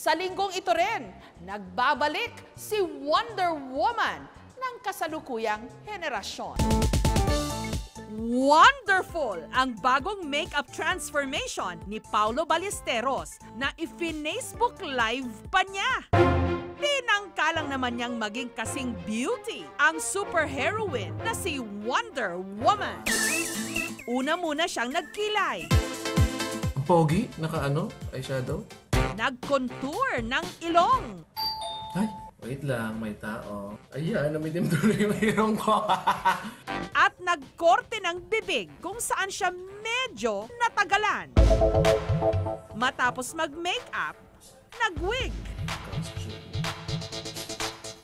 Sa linggong ito rin, nagbabalik si Wonder Woman ng kasalukuyang henerasyon. Wonderful ang bagong makeup transformation ni Paulo Ballesteros na i-Facebook Live pa niya. Tinangkalang naman niyang maging kasing beauty ang superheroine na si Wonder Woman. Una muna siyang nagkilay. Pogi? Naka-ano? Eyeshadow? Nag-contour ng ilong. Ay, wait lang, may tao. Ayan, namitim tuloy yung ilong ko. At nagkorte ng bibig kung saan siya medyo natagalan. Matapos mag-makeup, nag-wig.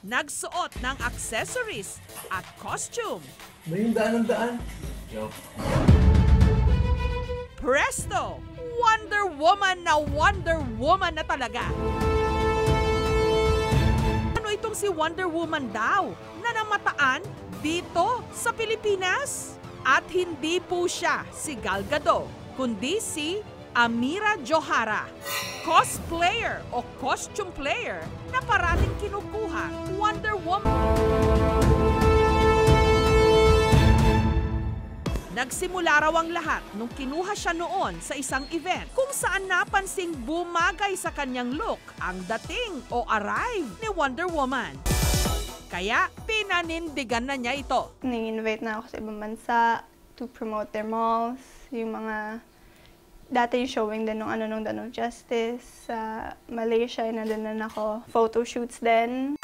Nagsuot ng accessories at costume. May daan ng daan. Yo. Presto! Wonder Woman na talaga. Ano itong si Wonder Woman daw na namataan dito sa Pilipinas? At hindi po siya si Gal Gadot, kundi si Amira Johara, cosplayer o costume player na parating kinukuha Wonder Woman. Nagsimula raw ang lahat nung kinuha siya noon sa isang event kung saan napansing bumagay sa kanyang look ang dating o arrive ni Wonder Woman. Kaya pinanindigan na niya ito. Ni-invite na ako sa ibang bansa to promote their malls, yung mga dati showing din nung Dawn of Justice sa Malaysia, nandun na ako. Photo shoots din.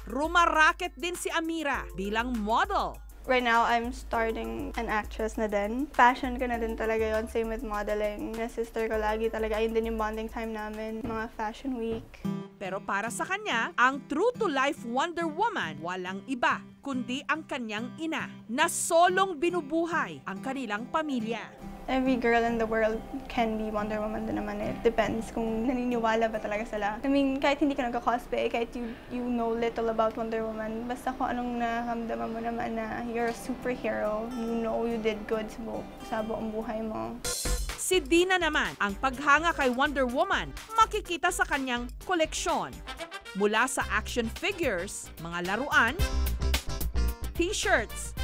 Rumaraket din si Amira bilang model. Right now, I'm starting an actress na din. Passion ko na din talaga yon. Same with modeling. Na sister ko lagi talaga. Ayun din yung bonding time namin. Mga fashion week. Pero para sa kanya, ang true-to-life Wonder Woman walang iba kundi ang kanyang ina na solong binubuhay ang kanilang pamilya. Every girl in the world can be Wonder Woman din naman. It depends kung naniniwala ba talaga sila. I mean, kahit hindi ka nagka-cosplay, kahit you know little about Wonder Woman, basta kung anong nakaramdaman mo naman na you're a superhero, you know you did good sa buong buhay mo. Si Dina naman, ang paghanga kay Wonder Woman, makikita sa kanyang koleksyon. Mula sa action figures, mga laruan, t-shirts,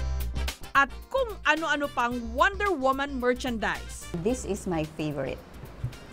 at kung ano-ano pang Wonder Woman merchandise. This is my favorite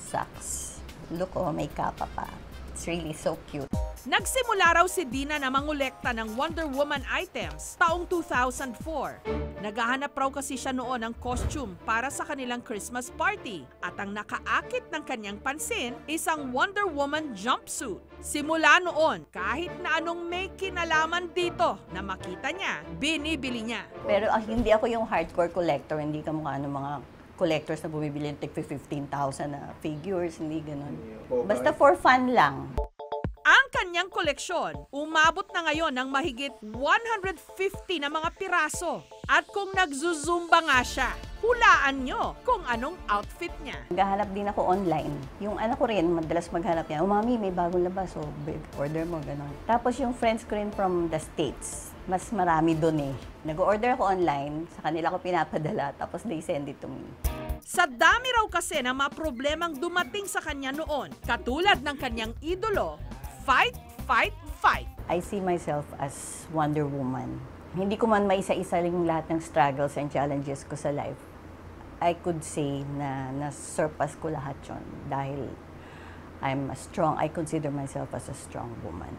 socks. Look, oh, may kapa pa. It's really so cute. Nagsimula raw si Dina na mangolekta ng Wonder Woman items taong 2004. Naghahanap raw kasi siya noon ng costume para sa kanilang Christmas party. At ang nakaakit ng kanyang pansin, isang Wonder Woman jumpsuit. Simula noon, kahit na anong may kinalaman dito na makita niya, binibili niya. Pero hindi ako yung hardcore collector. Hindi ka mukha ng mga collectors na bumibili ng tig 15,000 na figures. Hindi ganun. Basta for fun lang. Ang kanyang koleksyon, umabot na ngayon ng mahigit 150 na mga piraso. At kung nagzuzumba nga siya, hulaan nyo kung anong outfit niya. Naghahanap din ako online. Yung anak ko rin, madalas maghanap niya, "Oh, mami, may bagong labas, so order mo," gano'n. Tapos yung friends ko rin from the States, mas marami doon eh. Nag-order ako online, sa kanila ko pinapadala, tapos they send it to me. Sa dami raw kasi ng mga problemang dumating sa kanya noon, katulad ng kanyang idolo, fight, fight, fight. I see myself as Wonder Woman. Hindi ko man maisa-isa yung lahat ng struggles and challenges ko sa life. I could say na na-surpass ko lahat yon dahil I consider myself as a strong woman.